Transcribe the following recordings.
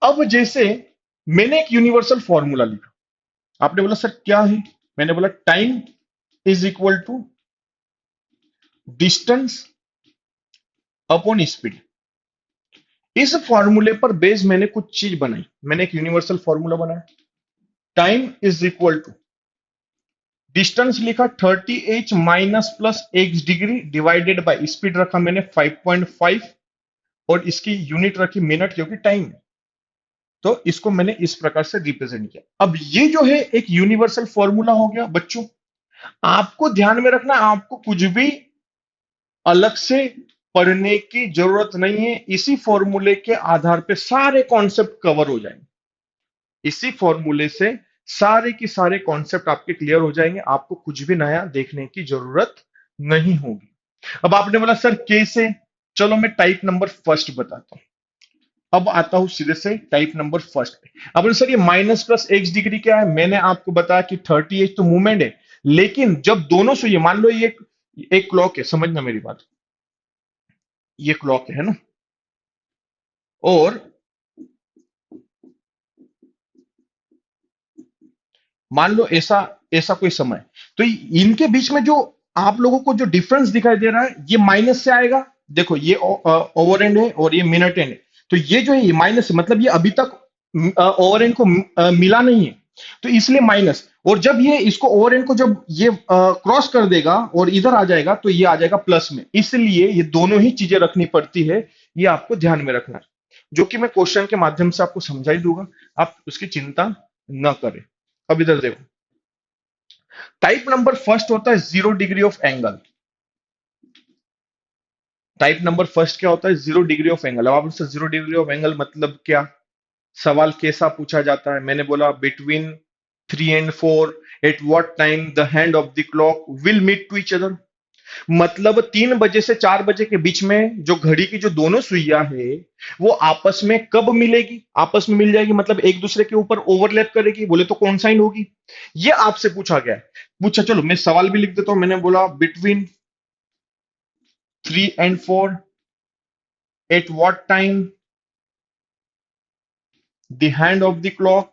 अब जैसे मैंने एक यूनिवर्सल फॉर्मूला लिखा, आपने बोला सर क्या है, मैंने बोला time is equal to distance upon speed. इस फॉर्मूले पर बेस मैंने कुछ चीज बनाई, मैंने एक यूनिवर्सल फॉर्मूला बनाया। Time is equal to distance लिखा 30h minus plus x degree divided by speed रखा मैंने 5.5 और इसकी यूनिट रखी मिनट क्योंकि टाइम है। तो इसको मैंने इस प्रकार से रिप्रेजेंट किया। अब ये जो है एक यूनिवर्सल फॉर्मूला हो गया बच्चों। आपको ध्यान में रखना, आपको कुछ भी अलग से पढ़ने की जरूरत नहीं है, इसी फॉर्मूले के आधार पे सारे कॉन्सेप्ट कवर हो जाएंगे। इसी फॉर्मूले से सारे की सारे कॉन्सेप्ट आपके क्लियर हो जाएंगे, आपको कुछ भी नया देखने की जरूरत नहीं होगी। अब आपने बोला सर कैसे, चलो मैं टाइप नंबर फर्स्ट बताता हूं। अब आता हूं सीधे से टाइप नंबर फर्स्ट पे। अब बोले, सर ये माइनस प्लस एक्स डिग्री क्या है, मैंने आपको बताया कि 30h तो मूवमेंट है, लेकिन जब दोनों सुइए, मान लो ये एक क्लॉक है, समझना मेरी बात, ये क्लॉक है ना, और मान लो ऐसा ऐसा कोई समय, तो इनके बीच में जो आप लोगों को जो डिफरेंस दिखाई दे रहा है ये माइनस से आएगा। देखो ये ओवर एंड है और ये मिनट एंड है, तो ये जो है ये माइनस है, मतलब ये अभी तक ओवर एंड को मिला नहीं है, तो इसलिए माइनस। और जब ये इसको ओवर एंड को जब ये क्रॉस कर देगा और इधर आ जाएगा तो ये आ जाएगा प्लस में, इसलिए ये दोनों ही चीजें रखनी पड़ती है। ये आपको ध्यान में रखना है, जो कि मैं क्वेश्चन के माध्यम से आपको समझा ही दूंगा, आप उसकी चिंता न करें। अब इधर देखो, टाइप नंबर फर्स्ट होता है 0 degree of angle. Type number first क्या होता है, 0 डिग्री ऑफ एंगल। अब आप मुझसे 0 डिग्री ऑफ एंगल मतलब क्या, सवाल कैसा पूछा जाता है, मैंने बोला between 3 and 4 at what time the hand of the clock will meet to each other. मतलब 3 बजे से 4 बजे के बीच में जो घड़ी की जो दोनों सुइयां है वो आपस में कब मिलेगी, आपस में मिल जाएगी, मतलब एक दूसरे के ऊपर ओवरलैप करेगी, बोले तो कौन साइन होगी, ये आपसे पूछा गया है। पूछा, चलो मैं सवाल भी लिख देता हूं, मैंने बोला between 3 and 4 at what time the hand of the clock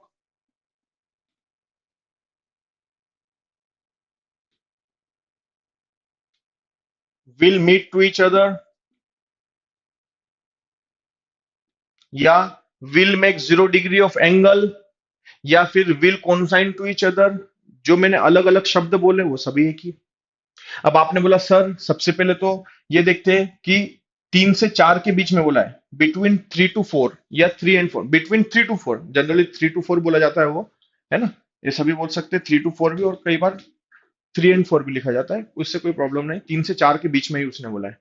will meet to each other, या will make 0 degree of angle, या फिर will coincide to each other. जो मैंने अलग अलग शब्द बोले वो सभी एक ही। अब आपने बोला सर सबसे पहले तो ये देखते हैं कि 3 से 4 के बीच में बोला है, बिटवीन 3 to 4 या 3 and 4, between 3 to 4, generally 3 to 4 बोला जाता है वो, है ना, ये सभी बोल सकते हैं 3 to 4 भी, और कई बार 3 and 4 भी लिखा जाता है, उससे कोई प्रॉब्लम नहीं, 3 से 4 के बीच में ही उसने बोला है।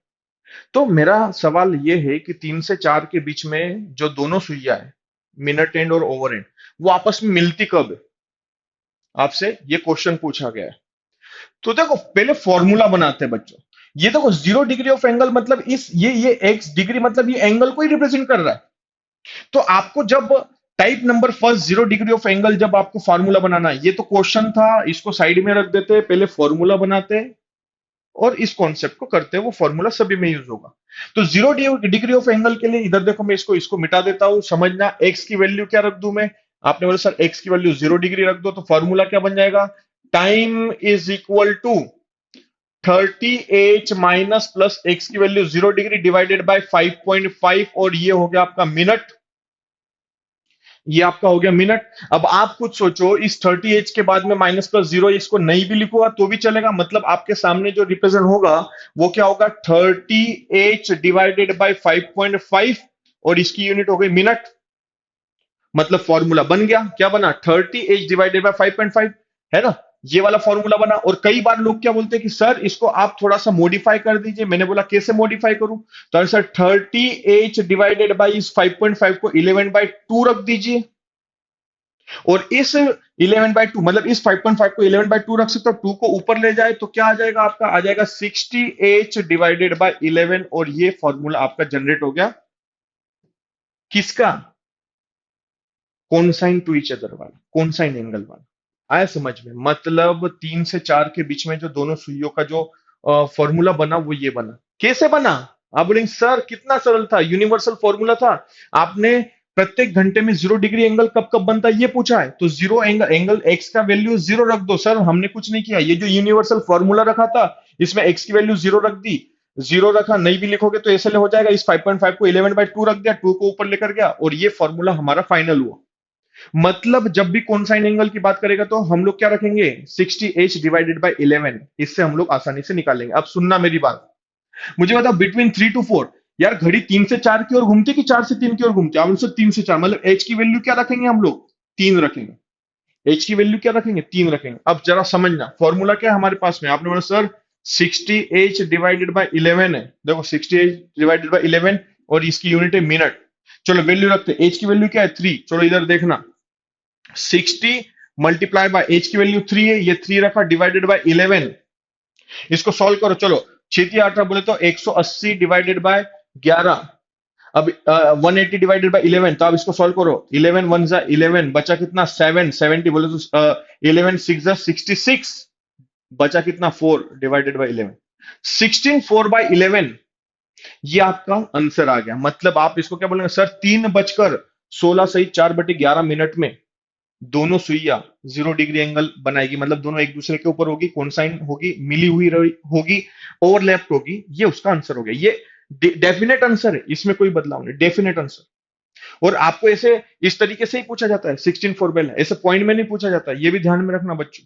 तो मेरा सवाल ये है कि 3 से 4 के बीच में जो दोनों सुइयां है, मिनट एंड और ओवर एंड, वो आपस में मिलती कब है, आपसे ये क्वेश्चन पूछा गया है। तो देखो पहले फॉर्मूला बनाते हैं बच्चों। ये देखो 0 डिग्री ऑफ एंगल मतलब इस ये एक्स डिग्री मतलब ये एंगल को ही रिप्रेजेंट कर रहा है। तो आपको जब type number first 0 degree of angle जब आपको फॉर्मूला बनाना है, ये तो क्वेश्चन था, इसको साइड में रख देते हैं, पहले फॉर्मूला बनाते हैं और इस कॉन्सेप्ट को करते हैं, वो फॉर्मूला सभी में यूज होगा। तो 0 डिग्री ऑफ एंगल के लिए इधर देखो, मैं इसको इसको मिटा देता हूं, समझना एक्स की वैल्यू क्या रख दूं मैं। आपने बोला सर एक्स की वैल्यू 0 डिग्री रख दो, तो फॉर्मूला क्या बन जाएगा, time is equal to 30h minus plus x की वैल्यू 0 डिग्री डिवाइडेड बाय 5.5, और ये हो गया आपका मिनट, ये आपका हो गया मिनट। अब आप कुछ सोचो, इस 30h के बाद में माइनस प्लस जीरो इसको नहीं भी लिखूंगा तो भी चलेगा, मतलब आपके सामने जो रिप्रेजेंट होगा वो क्या होगा, 30h डिवाइडेड बाय 5.5, और इसकी यूनिट हो गई मिनट। मतलब फॉर्मूला बन गया, क्या बना, 30h डिवाइडेड बाय 5.5, है ना, ये वाला फॉर्मूला बना। और कई बार लोग क्या बोलते हैं कि सर इसको आप थोड़ा सा मॉडिफाई कर दीजिए, मैंने बोला कैसे मॉडिफाई करूं, तो सर 30h डिवाइडेड बाई इस 5.5 को 11/2 रख दीजिए, और इस 11/2 मतलब इस 5.5 को 11/2 रख सकते हो, 2 को ऊपर ले जाए तो क्या आ जाएगा, आपका आ जाएगा 60h डिवाइडेड बाई 11, और ये फॉर्मूला आपका जनरेट हो गया किसका, कॉनसाइन टू ईच अदर वाला, कॉनसाइन एंगल वाला। आया समझ में, मतलब 3 से 4 के बीच में जो दोनों सुइयों का जो फॉर्मूला बना वो ये बना। कैसे बना, आप बोलेंगे सर कितना सरल था, यूनिवर्सल फॉर्मूला था, आपने प्रत्येक घंटे में 0 डिग्री एंगल कब कब बनता है ये पूछा है, तो जीरो एंगल, एंगल एक्स का वैल्यू 0 रख दो। सर हमने कुछ नहीं किया, ये जो यूनिवर्सल फॉर्मूला रखा था इसमें एक्स की वैल्यू 0 रख दी, 0 रखा, नहीं भी लिखोगे तो ऐसे हो जाएगा, इस 5.5 को 11/2 रख दिया, 2 को ऊपर लेकर गया, और ये फॉर्मूला हमारा फाइनल हुआ। मतलब जब भी कोसाइन एंगल की बात करेगा तो हम लोग क्या रखेंगे, 60h/11, इससे हम लोग आसानी से निकालेंगे। अब सुनना मेरी बात, मुझे बताओ बिटवीन 3 to 4, यार घड़ी 3 से 4 की ओर घूमती कि 4 से 3 की ओर घूमती, आप उससे 3 से 4, मतलब एच की वैल्यू क्या रखेंगे हम लोग, 3 रखेंगे। एच की वैल्यू क्या रखेंगे, 3 रखेंगे। अब जरा समझना फॉर्मूला क्या है हमारे पास में, आपने बोला सर 60h/11 है, देखो 60h/11 और इसकी यूनिट है मिनट। चलो वैल्यू रखते, एच की वैल्यू क्या है, 3, चलो इधर देखना, 60 × एच की वैल्यू 3 है, ये 3 रखा, डिवाइडेड बाय 11, इसको सॉल्व करो। चलो 6 × 8 बोले तो 180/11। अब 180/11, तो आप इसको सॉल्व करो, 11 1 जा 11, बचा कितना 7, 70 बोले तो 11 6 जा 66, बचा कितना 4, डिवाइडेड बाय 11, 16 4/11, ये आपका आंसर आ गया। मतलब आप इसको क्या बोलेंगे सर, 3 बजकर 16 सही 4/11 में दोनों सुइया 0 डिग्री एंगल बनाएगी, मतलब दोनों एक दूसरे के ऊपर होगी, कॉन्साइन होगी, मिली हुई होगी, ओवरलैप होगी, ये उसका आंसर हो गया। ये डेफिनेट आंसर है, इसमें कोई बदलाव नहीं, डेफिनेट आंसर। और आपको ऐसे इस तरीके से ही पूछा जाता है 16 4 ऐसे पॉइंट में नहीं पूछा जाता है, ये भी ध्यान में रखना बच्चों,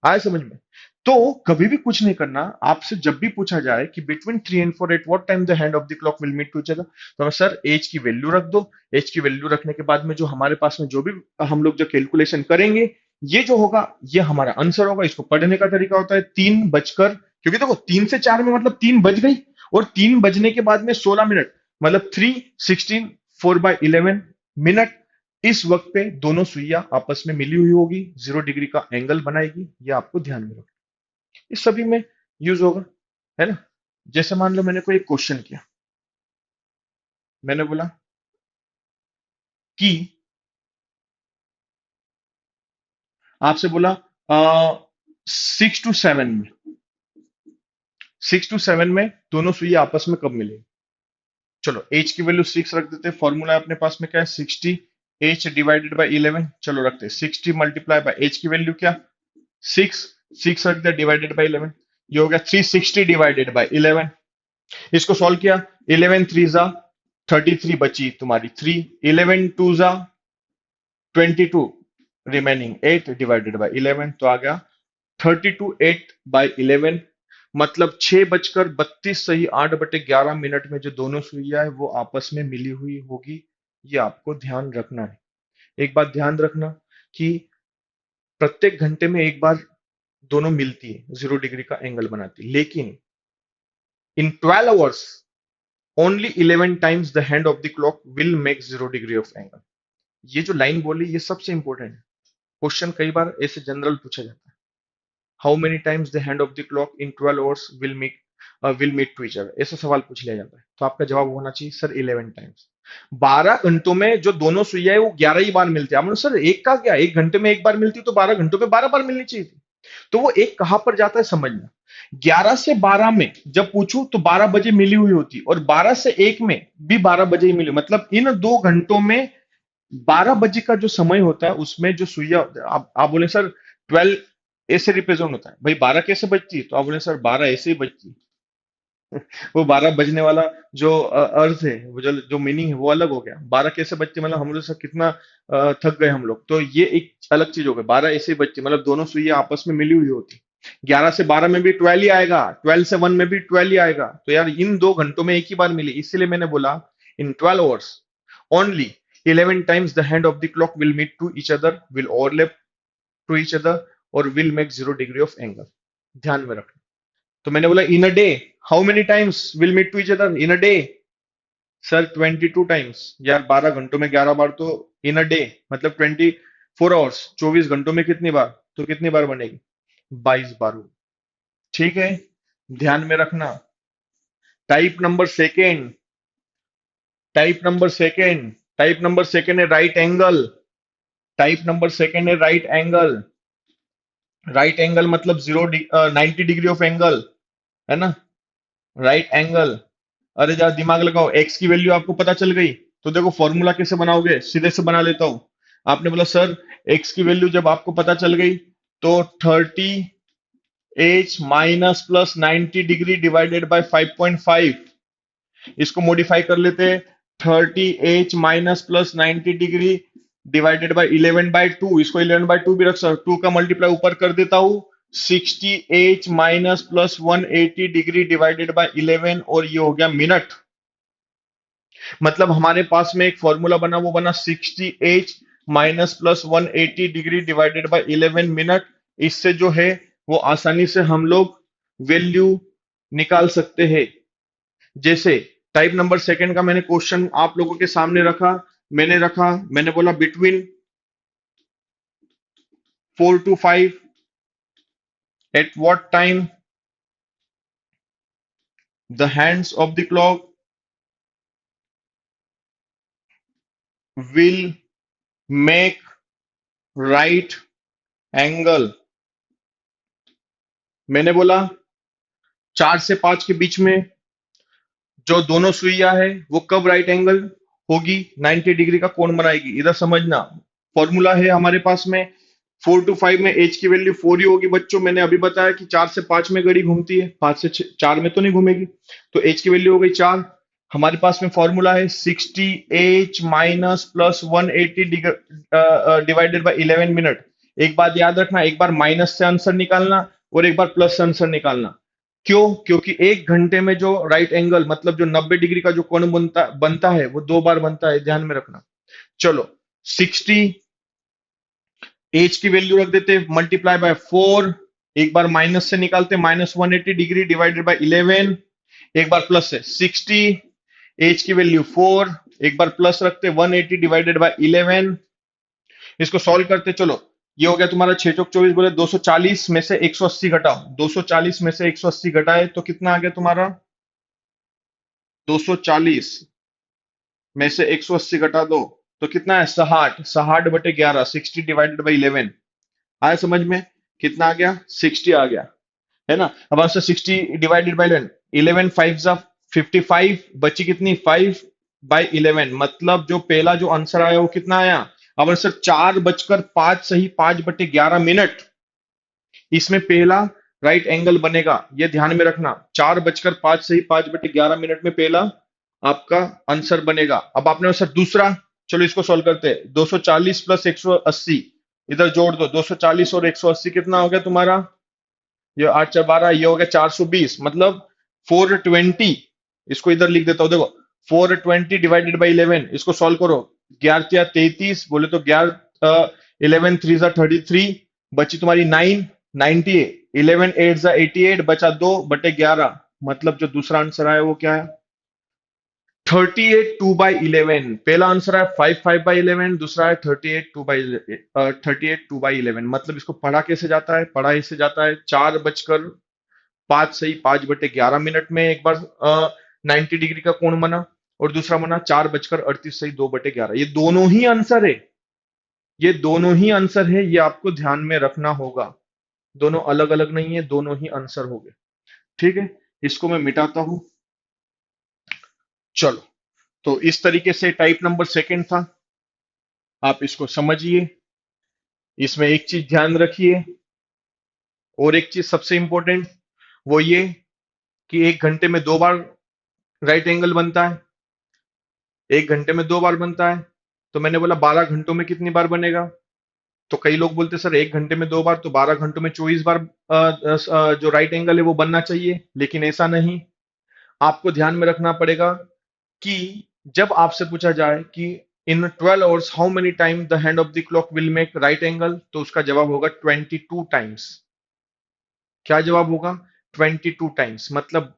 आए समझ में। तो कभी भी कुछ नहीं करना, आपसे जब भी पूछा जाए कि between 3 and 4 at what time the hand of the clock will meet to each other, तो सर एज की वैल्यू रख दो। एज की वैल्यू रखने के बाद में जो हमारे पास में जो भी हम लोग जो कैलकुलेशन करेंगे, ये जो होगा ये हमारा आंसर होगा। इसको पढ़ने का तरीका होता है 3 बजकर, क्योंकि देखो 3 से 4 में मतलब 3 बज गई, और 3 बजने के बाद में 16 मिनट, मतलब 3 16 4/11 मिनट। इस वक्त पे दोनों सुइयां आपस में मिली हुई होगी, 0 डिग्री का एंगल बनाएगी, ये आपको ध्यान में रखना, इस सभी में यूज होगा, है ना। जैसे मान लो मैंने कोई एक क्वेश्चन किया, मैंने बोला कि आपसे बोला 6 to 7 में, 6 to 7 में दोनों सुइयां आपस में कब मिलेगी। चलो एच की वैल्यू 6 रख देते हैं, फॉर्मूला अपने पास में क्या है, 60h/11, चलो रखते हैं 60 × एच की वैल्यू क्या, 6, 6 रख दिया, डिवाइडेड बाय 11, ये हो गया 360/11। इसको सॉल्व किया, 11 3 जा 33, बची तुम्हारी 3, 11 2 जा 22, रिमेनिंग 8, डिवाइडेड बाय 11, तो आ गया 32/8/11। मतलब 6 बजकर 32 सही 8/11 में जो दोनों सुइयां है वो आपस में मिली हुई होगी, ये आपको ध्यान रखना है। एक बात ध्यान रखना कि प्रत्येक घंटे में एक बार दोनों मिलती है, 0 डिग्री का एंगल बनाती है, लेकिन इन 12 hours only 11 times the hand of the clock will make 0 degree of angle. ये जो लाइन बोली ये सबसे इंपॉर्टेंट है, क्वेश्चन कई बार ऐसे जनरल पूछा जाता है, how many times the hand of the clock in 12 hours will meet to each other, ऐसा सवाल पूछ लिया जाता है, तो आपका जवाब होना चाहिए सर 11 टाइम्स। 12 घंटों में जो दोनों सुइयां है वो 11 ही बार मिलती है। आपने सर एक का क्या, एक घंटे में एक बार मिलती तो 12 घंटों में 12 बार मिलनी चाहिए थी, तो वो एक कहां पर जाता है समझना। 11 से 12 में जब पूछूं तो 12 बजे मिली हुई होती, और 12 से 1 में भी 12 बजे ही मिली, मतलब इन 2 घंटों में 12 बजे का जो समय होता है उसमें जो सुइया, आप बोले सर 12 ऐसे रिप्रेजेंट होता है, भाई 12 कैसे बजती है, तो आप बोले सर 12 ऐसे ही बजती है। वो 12 बजने वाला जो अर्थ है, वो जो मीनिंग है वो अलग हो गया। 12 कैसे बजती मतलब हम लोग से कितना थक गए हम लोग, तो ये एक अलग चीज हो गई। 12 ऐसे ही बजती मतलब दोनों सुइयां आपस में मिली हुई होती। 11 से 12 में भी 12 ही आएगा, 12 से 1 में भी 12 ही आएगा, तो यार इन 2 घंटों में एक ही बार मिली, इसलिए मैंने बोला in 12 hours only 11 times the hand of the clock will meet to each other, will overlap to each other, और will make 0 degree of angle, ध्यान में रखना। तो मैंने बोला in a day how many times will meet to each other in a day, sir 22 times. यार 12 घंटों में 11 बार, तो इन अ डे मतलब 24 hours, 24 घंटों में कितनी बार, तो कितनी बार बनेगी, 22 बार होगी। ठीक है, ध्यान में रखना। Type number second, type number second है right angle. Type number second है राइट एंगल। राइट एंगल मतलब 90 डिग्री ऑफ एंगल, है ना, राइट एंगल। अरे जरा दिमाग लगाओ, एक्स की वैल्यू आपको पता चल गई, तो देखो फॉर्मूला कैसे बनाओगे, सीधे से बना लेता हूं। आपने बोला सर एक्स की वैल्यू जब आपको पता चल गई तो 30h - +90 डिवाइडेड बाय 5.5, इसको मॉडिफाई कर लेते हैं। 30h - +90 डिवाइडेड बाय 11/2, इसको 11/2 भी रख सकते, 2 का मल्टीप्लाई ऊपर कर देता हूं। 60h - +180 डिवाइडेड बाय 11, और ये हो गया मिनट। मतलब हमारे पास में एक फॉर्मूला बना, वो बना 60h - +180 डिवाइडेड बाय 11 मिनट। इससे जो है वो आसानी से हम लोग वैल्यू निकाल सकते हैं। जैसे टाइप नंबर सेकंड का मैंने क्वेश्चन आप लोगों के सामने मैंने बोला between 4 to 5, eight what time the hands of the clock will make right angle. मैंने बोला 4 से 5 के बीच में जो दोनों सुइयां है वो कब राइट एंगल होगी, 90 डिग्री का कोण बनाएगी। इधर समझना, फॉर्मूला है हमारे पास में 4 to 5 में एच की वैल्यू 4 ही होगी बच्चों। मैंने अभी बताया कि 4 से 5 में घड़ी घूमती है, 5 से 4 में तो नहीं घूमेगी। तो एच की वैल्यू हो गई 4। हमारे पास में फॉर्मूला है 60h - +180 डिवाइडेड बाय 11 मिनट। एक बात याद रखना, एक बार माइनस से आंसर निकालना और एक बार प्लस से आंसर निकालना। क्यों? क्योंकि एक घंटे में जो राइट एंगल मतलब जो 90 डिग्री का जो कोण बनता बनता है वो 2 बार बनता है, ध्यान में रखना। चलो 60, एच की वैल्यू रख देते मल्टीप्लाई बाय 4, एक बार माइनस से निकालते -180 डिग्री डिवाइडेड बाय 11, एक बार प्लस से 60, एच की वैल्यू 4, एक बार प्लस रखते 180 डिवाइडेड बाय 11, इसको सॉल्व करते। चलो ये हो गया तुम्हारा 6 चौक 24, बोले 240 में से 180 घटाओ, 240 में से 180 घटाए तो कितना आ गया तुम्हारा, 240 में से 180 घटा दो तो कितना है 60, 60/11, 60 डिवाइडेड बाई 11। आया समझ में? कितना आ गया, 60 आ गया, है ना। अब आंसर 60 डिवाइडेड बाई 11, 11 5 जा 55, बची कितनी 5/11। मतलब जो पहला जो आंसर आया वो कितना आया, अब आंसर 4 बजकर 5 सही 5/11 मिनट। इसमें पहला राइट एंगल बनेगा, ये ध्यान में रखना। 4 बजकर 5 सही 5/11 मिनट में पहला आपका आंसर बनेगा। अब आपने आंसर दूसरा, चलो इसको सॉल्व करते हैं। 240 + 180 इधर जोड़ दो, 240 और 180 कितना हो गया तुम्हारा, ये 8 4 12, ये हो गया 420, मतलब 420। इसको इधर लिख देता हूं, देखो 420 डिवाइडेड बाई 11, इसको सॉल्व करो। 11 33, बोले तो 11 11 3 33, बची तुम्हारी 9 90, 11 8 88, बचा 2/11। मतलब जो दूसरा आंसर आया वो क्या है, 38 2/11। पहला आंसर है 5/11, दूसरा है 38 2/11। मतलब इसको पढ़ा कैसे जाता है, पढ़ा ऐसे जाता है 4 बजकर 5 सही 5/11 मिनट में एक बार 90 डिग्री का कोण बना, और दूसरा बना 4 बजकर 38 सही 2/11। ये दोनों ही आंसर है, ये दोनों ही आंसर है, ये आपको ध्यान में रखना होगा। दोनों अलग अलग नहीं है, दोनों ही आंसर हो गए। ठीक है, इसको मैं मिटाता हूं। चलो, तो इस तरीके से टाइप नंबर सेकंड था, आप इसको समझिए। इसमें एक चीज ध्यान रखिए, और एक चीज सबसे इंपॉर्टेंट वो ये कि एक घंटे में 2 बार राइट एंगल बनता है, एक घंटे में 2 बार बनता है। तो मैंने बोला 12 घंटों में कितनी बार बनेगा, तो कई लोग बोलते सर एक घंटे में 2 बार, तो 12 घंटों में 24 बार जो राइट एंगल है वो बनना चाहिए। लेकिन ऐसा नहीं, आपको ध्यान में रखना पड़ेगा कि जब आपसे पूछा जाए कि इन 12 hours how many time the hand of the clock will make right angle, तो उसका जवाब होगा 22 टाइम्स। क्या जवाब होगा, 22 टाइम्स। मतलब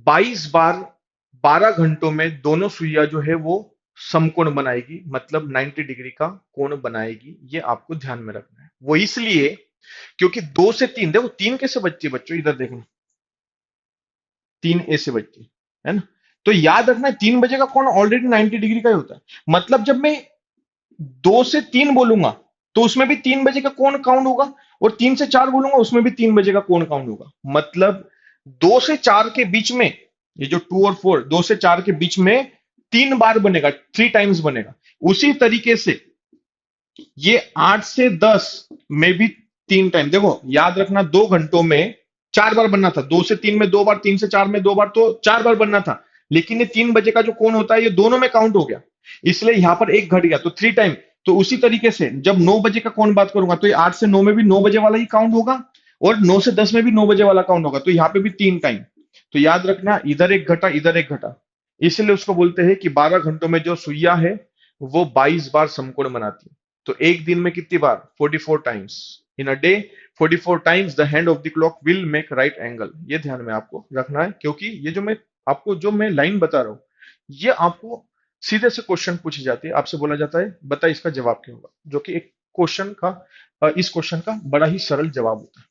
22 बार 12 घंटों में दोनों सुइयां जो है वो समकोण बनाएगी, मतलब 90 डिग्री का कोण बनाएगी। ये आपको ध्यान में रखना है। वो इसलिए क्योंकि 2 से 3, देखो 3 कैसे बचती है बच्चों, इधर देखना, 3 ऐसे बचती है ना। तो याद रखना 3 बजे का कोण ऑलरेडी 90 डिग्री का ही होता है। मतलब जब मैं 2 से 3 बोलूंगा तो उसमें भी 3 बजे का कोण काउंट होगा, और 3 से 4 बोलूंगा उसमें भी 3 बजे का कोण काउंट होगा। मतलब 2 से 4 के बीच में, ये जो 2 और 4, 2 से 4 के बीच में तीन बार बनेगा, थ्री टाइम्स बनेगा। उसी तरीके से ये 8 से 10 में भी तीन टाइम, देखो याद रखना, 2 घंटों में चार बार बनना था, 2 से 3 में 2 बार, 3 से 4 में 2 बार, तो 4 बार बनना था। लेकिन ये 3 बजे का जो कोण होता है ये दोनों में काउंट हो गया, इसलिए यहां पर एक घट गया, तो थ्री टाइम। तो उसी तरीके से जब 9 बजे का कोण बात करूंगा तो ये 8 से 9 में भी 9 बजे वाला ही काउंट होगा, और 9 से 10 में भी 9 बजे वाला काउंट होगा, तो यहाँ पे भी तीन टाइम। तो याद रखना, इधर एक घटा, इधर एक घटा, इसलिए उसको बोलते हैं कि 12 घंटों में जो सुइया है वो 22 बार समकोण बनाती है। तो एक दिन में कितनी बार? 44 times. In a day 44 times the hand of the clock will make right angle. ये ध्यान में आपको रखना है, क्योंकि ये जो मैं लाइन बता रहा हूं, ये आपको सीधे से क्वेश्चन पूछी जाती है, आपसे बोला जाता है बता इसका जवाब क्या होगा, जो कि एक क्वेश्चन का इस क्वेश्चन का बड़ा ही सरल जवाब होता है।